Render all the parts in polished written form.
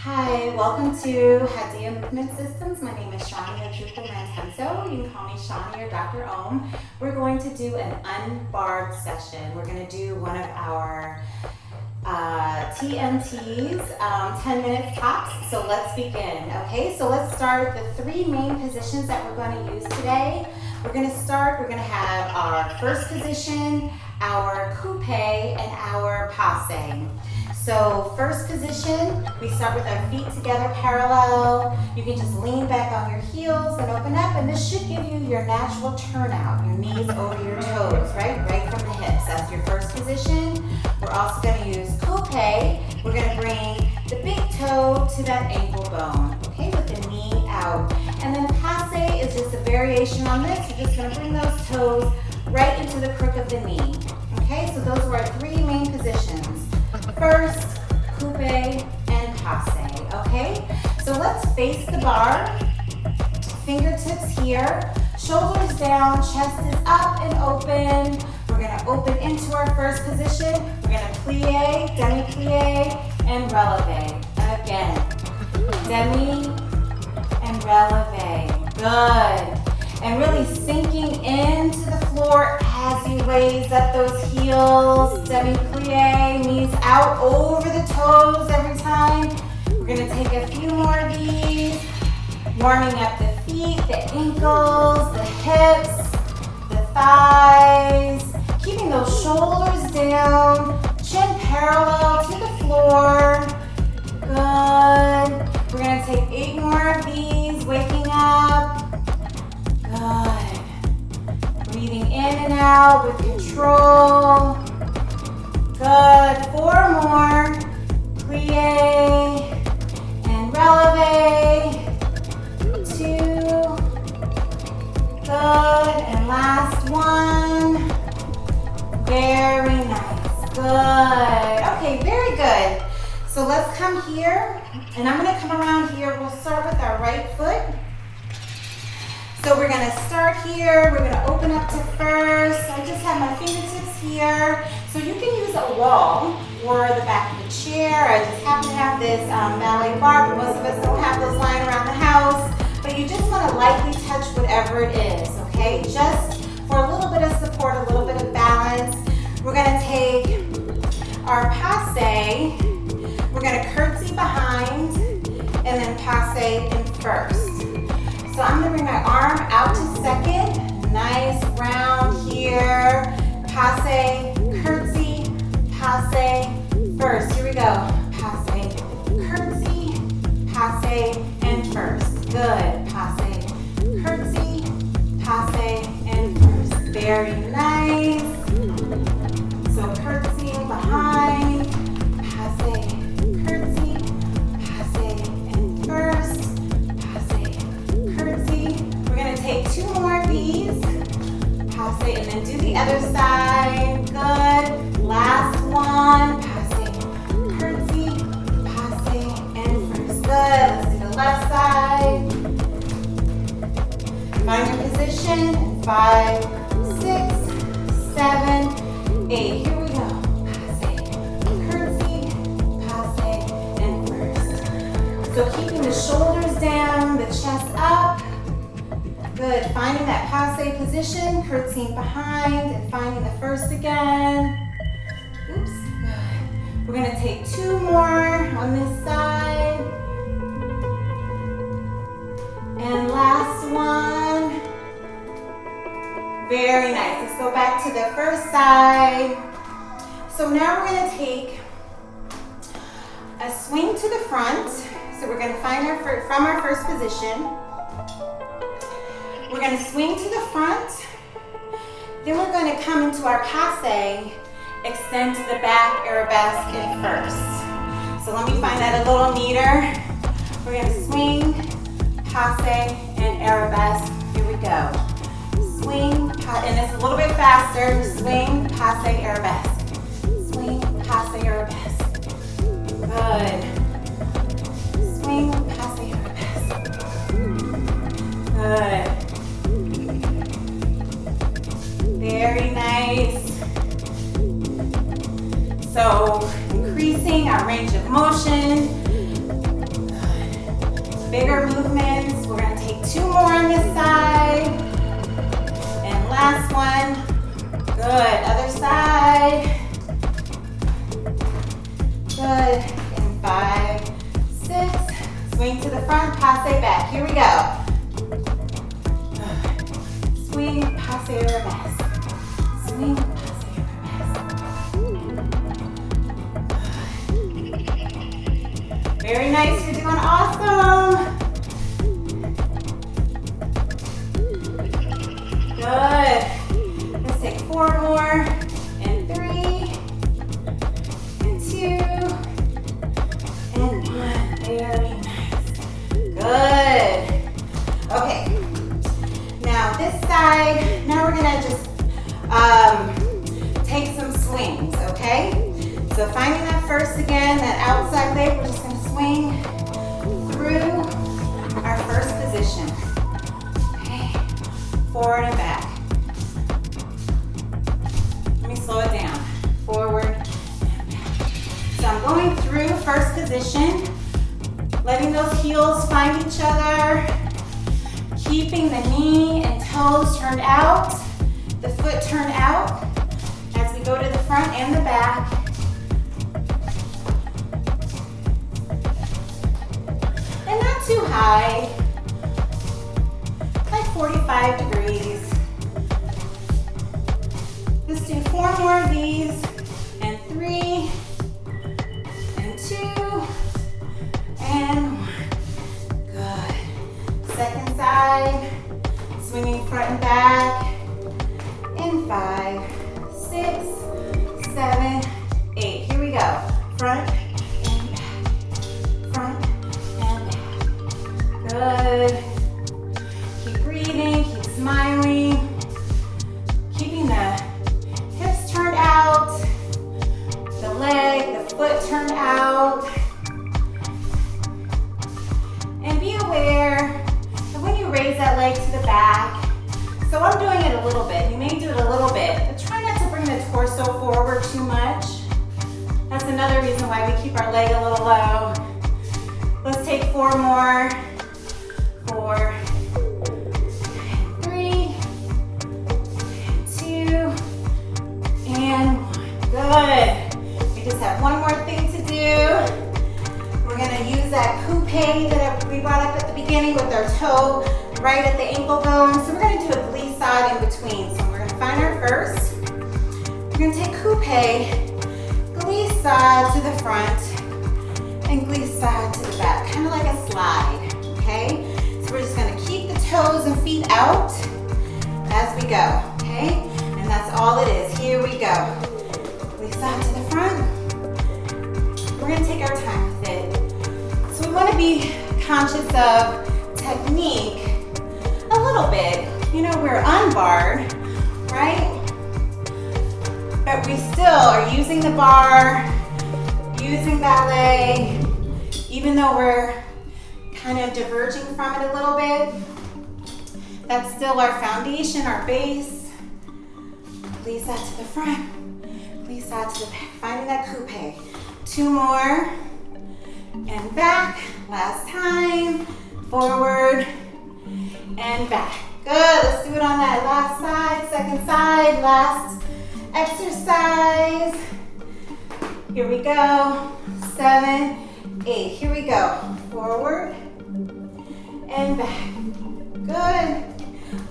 Hi, welcome to Hadiya Movement Systems. My name is Shani Lengthen. You can call me Shani or Dr. Ohm. We're going to do an unbarred session. We're going to do one of our TMTs, 10 minutes tops. So let's begin. Okay, so let's start with the three main positions that we're going to use today. We're going to have our first position, our coupe, and our passe. So first position, we start with our feet together parallel. You can just lean back on your heels and open up, and this should give you your natural turnout, your knees over your toes, right from the hips. That's your first position. We're also going to use coupe. We're going to bring the big toe to that ankle bone, okay, with the knee out. And then passe is just a variation on this. You're just going to bring those toes right into the crook of the knee. Okay, so those are our three main positions. First, coupe and passe, okay? So let's face the bar, fingertips here, shoulders down, chest is up and open. We're gonna open into our first position. We're gonna plie, demi-plie, and releve. Again, demi and releve, good. And really sinking into the floor as you raise up those heels, demi-plie, knees out over the toes every time. We're gonna take a few more of these, warming up the feet, the ankles, the hips, the thighs, keeping those shoulders down, chin parallel to the floor. Good. We're gonna take 8 more of these, waking up. Good. Breathing in and out with control. Good. 4 more. Plie and releve. 2. Good. And last one. Very nice. Good. Okay, very good. So let's come here, and I'm going to come around here. We'll start with our right foot. So we're going to start here. We're going to open up to first. I just have my fingertips here. So you can use a wall or the back of the chair. I just happen to have this ballet bar, but most of us don't have those lying around the house. But you just want to lightly touch whatever it is, okay? Just for a little bit of support, a little bit of balance. We're going to take our passe. We're going to curtsy behind and then passe in first. So I'm going to bring my arm out to second. Nice round here. Passe, curtsy, passe, first. Here we go. Passe, curtsy, passe, and first. Good. Passe, curtsy, passe, and first. Very nice. So curtsying behind, passe, curtsy, passe, and first. Take 2 more of these, passe, and then do the other side. Good. Last one, passe, curtsy, passe, and first. Good. Let's do the left side. Find your position. 5, 6, 7, 8. Here we go. Passe, curtsy, passe, and first. So keeping the shoulders down, the chest up. Good. Finding that passe position, curtsying behind, and finding the first again. Oops. Good. We're going to take 2 more on this side. And last one. Very nice. Let's go back to the first side. So now we're going to take a swing to the front. So we're going to find from our first position. We're going to swing to the front, then we're going to come into our passe, extend to the back, arabesque in first. So let me find that a little neater. We're going to swing, passe, and arabesque. Here we go. Swing, and it's a little bit faster. Swing, passe, arabesque. Swing, passe, arabesque. Good. Swing, passe, arabesque. Good. Very nice. So increasing our range of motion. Swing to the front, passe back. Here we go. Swing, passe, reverse. Swing, passe, reverse. Very nice, you're doing awesome. Good. Let's take 4 more, and 3, and 2, and 1. Very nice. Good. Okay. Now this side, now we're gonna just take some swings, okay? So finding that first again, that outside leg, we're just gonna swing through our first position. Okay, forward and back. Let me slow it down. Forward and back. So I'm going through first position, letting those heels find each other, keeping the knee and toes turned out, the foot turned out as we go to the front and the back. And not too high, like 45 degrees. Let's do 4 more of these, and 3, and 2, and 1. Good. Second side, swinging front and back, in 5, 6, 7, 8. Here we go. Front and back, front and back. Good. Keep breathing, keep smiling, keeping the hips turned out, the leg, the foot turned out. And be aware that when you raise that leg to the back, so I'm doing it a little bit. You may do it a little bit, but try not to bring the torso forward too much. That's another reason why we keep our leg a little low. Let's take 4 more. 4, 3, 2, and 1. Good. We just have one more thing to do. We're gonna use that coupe that we brought up at the beginning with our toe right at the ankle bone. So we're gonna do a glissade in between. So we're gonna find our first. We're gonna take coupe, glissade to the front, and glissade to the back, kind of like a slide, okay? So we're just gonna keep the toes and feet out as we go, okay? And that's all it is. Here we go. Glissade to the front. We're gonna take our time with it. So we wanna be conscious of technique a little bit. You know, we're unbarred, right? But we still are using the bar, using ballet, even though we're kind of diverging from it a little bit. That's still our foundation, our base. Glissade to the front, glissade to the back. Finding that coupe. 2 more, and back. Last time. Forward and back. Good. Let's do it on that last side, second side, last exercise. Here we go. 7, 8. Here we go. Forward and back. Good.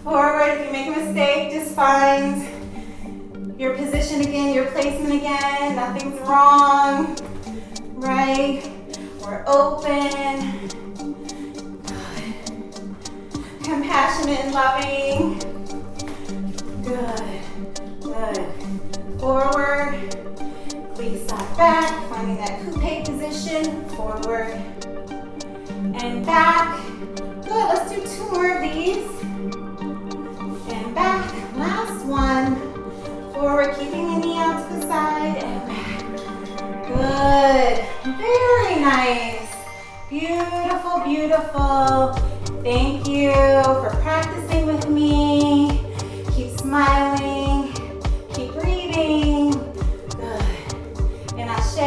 Forward. If you make a mistake, just find your position again, your placement again. Nothing's wrong. Right. We're open. Compassionate and loving. Good, good. Forward, glissade back, finding that coupe position. Forward and back. Good, let's do 2 more of these. And back, last one. Forward, keeping the knee out to the side, and back. Good, very nice. Beautiful, beautiful. Thank you for practicing with me. Keep smiling, keep breathing. Good. And ashe.